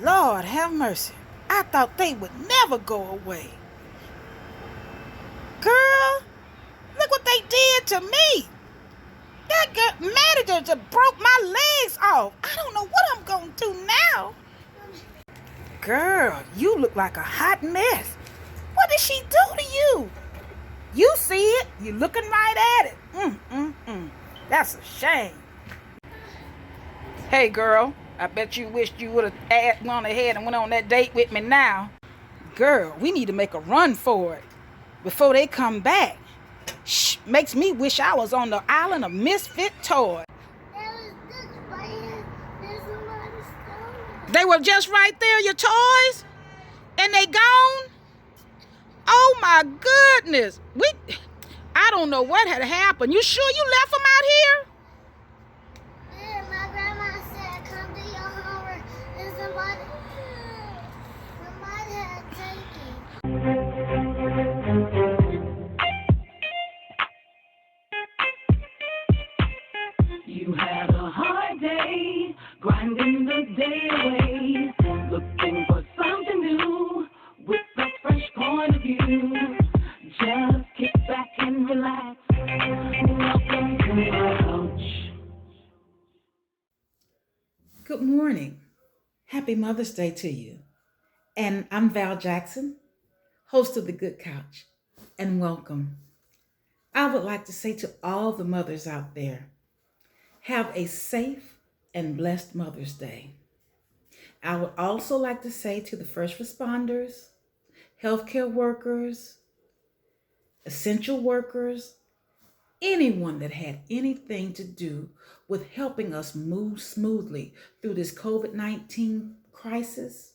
Lord have mercy. I thought they would never go away. Girl, look what they did to me. That girl, manager just broke my legs off. I don't know what I'm going to do now. Girl, you look like a hot mess. What did she do to you? You see it. You looking right at it. That's a shame. Hey, girl, I bet you wished you would have gone ahead and went on that date with me now. Girl, we need to make a run for it before they come back. Shh, makes me wish I was on the island of misfit toys. They were just right there, your toys? And they gone? Oh my goodness. I don't know what had happened. You sure you left them out here? Yeah, my grandma said come to your home and somebody had taken. You had a hard day, grinding the day away, looking for something new with a fresh point of view. Just kick back and relax. Welcome to my couch. Good morning. Happy Mother's Day to you. And I'm ValerieJackson, host of The Good Couch, and welcome. I would like to say to all the mothers out there, have a safe and blessed Mother's Day. I would also like to say to the first responders, healthcare workers, essential workers, anyone that had anything to do with helping us move smoothly through this COVID-19 crisis,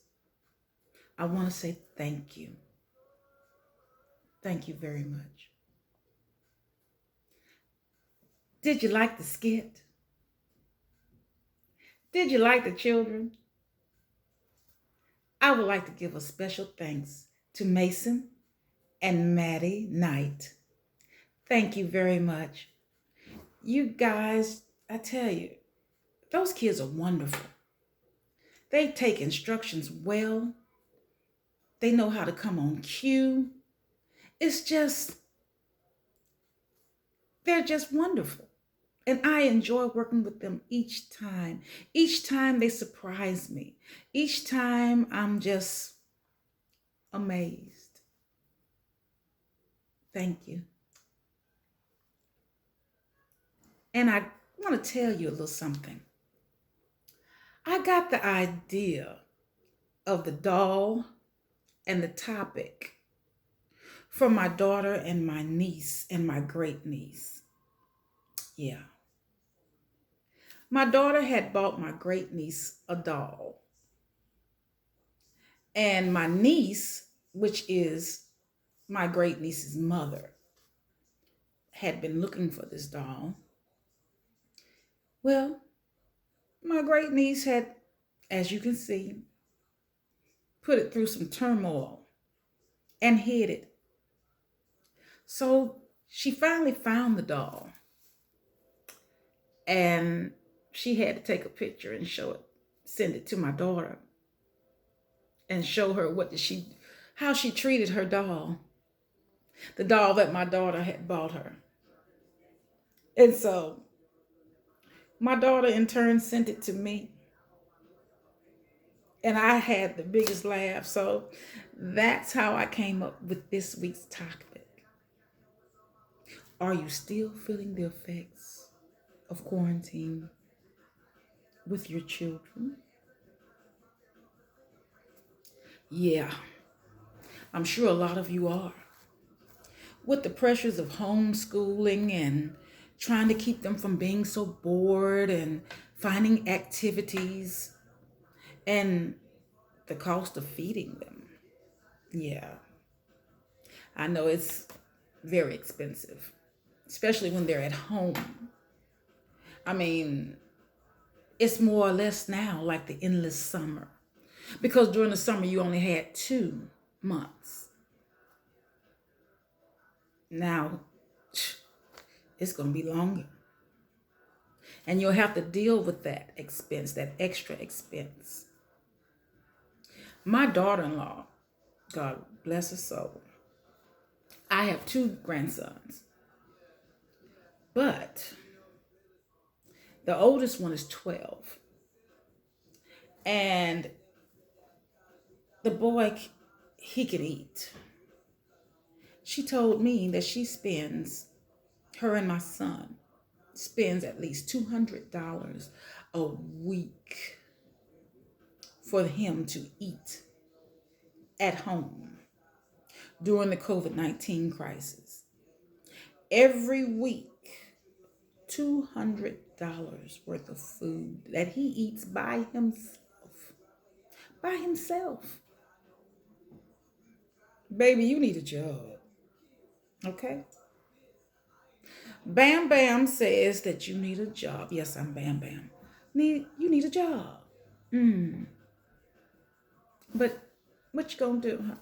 I want to say thank you. Thank you very much. Did you like the skit? Did you like the children? I would like to give a special thanks to Mason and Maddie Knight. Thank you very much. You guys, I tell you, those kids are wonderful. They take instructions well. They know how to come on cue. They're just wonderful. And I enjoy working with them each time. Each time they surprise me. Each time I'm just amazed. Thank you. And I want to tell you a little something. I got the idea of the doll and the topic from my daughter and my niece and my great niece. Yeah. My daughter had bought my great niece a doll. And my niece, which is my great niece's mother, had been looking for this doll. Well, my great niece had, as you can see, put it through some turmoil and hid it. So she finally found the doll. And she had to take a picture and show it, send it to my daughter and show her how she treated her doll, the doll that my daughter had bought her. And so my daughter in turn sent it to me. And I had the biggest laugh. So that's how I came up with this week's topic. Are you still feeling the effects of quarantine with your children? Yeah, I'm sure a lot of you are. With the pressures of homeschooling and trying to keep them from being so bored and finding activities and the cost of feeding them. Yeah, I know it's very expensive, especially when they're at home. I mean, it's more or less now like the endless summer, because during the summer you only had 2 months. Now, it's going to be longer. And you'll have to deal with that expense, that extra expense. My daughter-in-law, God bless her soul, I have two grandsons, but the oldest one is 12. And the boy, he could eat. She told me that her and my son spends at least $200 a week for him to eat at home during the COVID-19 crisis. Every week, $200 worth of food that he eats by himself. By himself. Baby, you need a job. Okay? Bam Bam says that you need a job. Yes, I'm Bam Bam. You need a job. But what you gonna do, huh?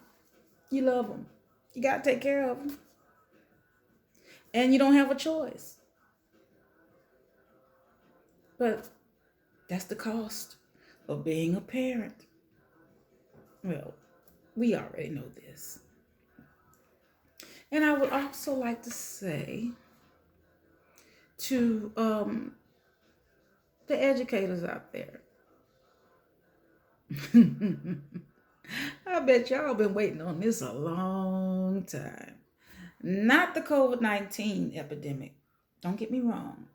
You love them. You gotta take care of them. And you don't have a choice. But that's the cost of being a parent. Well, we already know this. And I would also like to say to the educators out there, I bet y'all been waiting on this a long time. Not the COVID-19 epidemic. Don't get me wrong.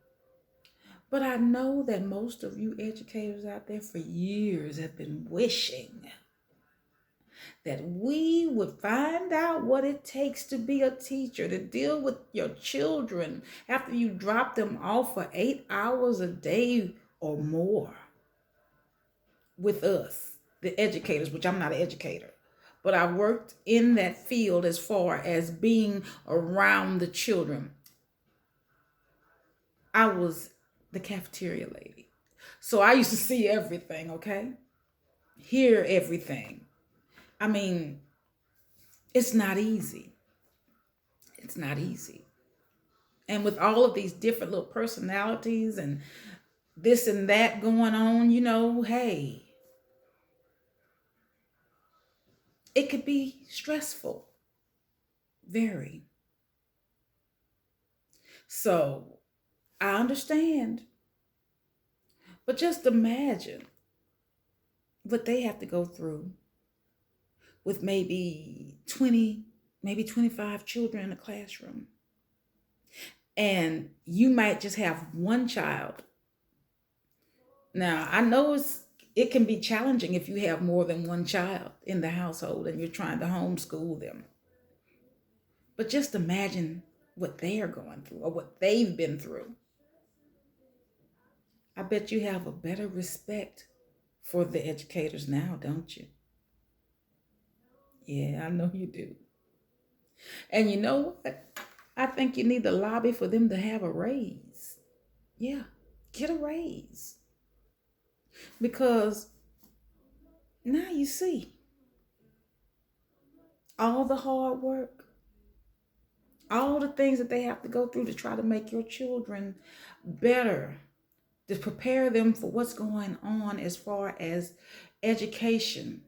But I know that most of you educators out there for years have been wishing that we would find out what it takes to be a teacher, to deal with your children after you drop them off for 8 hours a day or more with us, the educators, which I'm not an educator. But I worked in that field as far as being around the children. I was the cafeteria lady. So I used to see everything, okay? Hear everything. I mean, it's not easy. It's not easy. And with all of these different little personalities and this and that going on, hey, it could be stressful. Very. So I understand. But just imagine what they have to go through with maybe 20, maybe 25 children in a classroom. And you might just have one child. Now, I know it can be challenging if you have more than one child in the household and you're trying to homeschool them. But just imagine what they are going through or what they've been through. I bet you have a better respect for the educators now, don't you? Yeah, I know you do. And you know what? I think you need to lobby for them to have a raise. Yeah, get a raise. Because now you see all the hard work, all the things that they have to go through to try to make your children better, to prepare them for what's going on as far as education,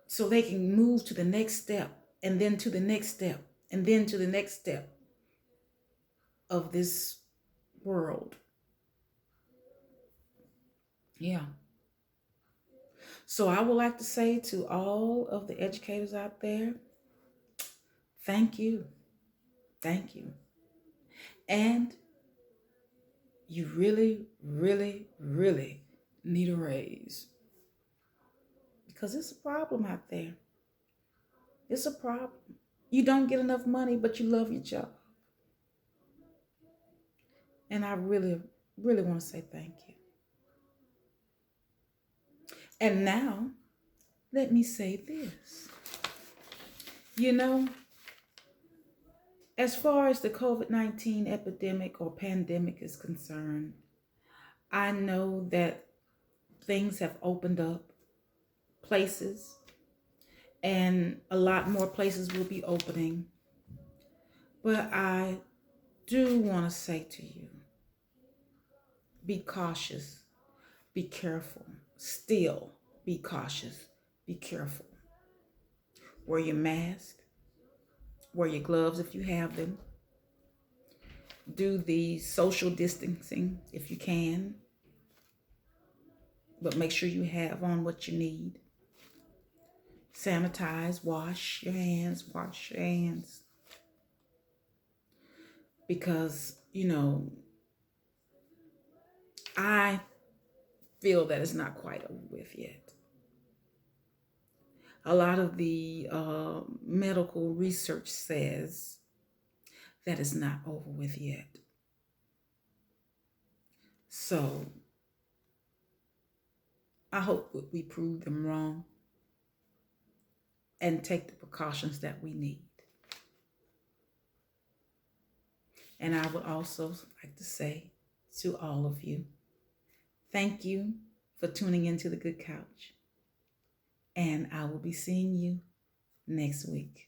so they can move to the next step, and then to the next step, and then to the next step of this world. Yeah. So I would like to say to all of the educators out there, thank you. Thank you. And you really, really, really need a raise. Because it's a problem out there. It's a problem. You don't get enough money, but you love your job. And I really, really want to say thank you. And now, let me say this. As far as the COVID-19 epidemic or pandemic is concerned, I know that things have opened up, places, and a lot more places will be opening. But I do want to say to you, be cautious, be careful, still be cautious, Be careful. Wear your mask. Wear your gloves if you have them. Do the social distancing if you can. But make sure you have on what you need. Sanitize, wash your hands. Because, I feel that it's not quite over with yet. A lot of the medical research says that it's not over with yet. So I hope we prove them wrong and take the precautions that we need. And I would also like to say to all of you, thank you for tuning into the Good Couch. And I will be seeing you next week.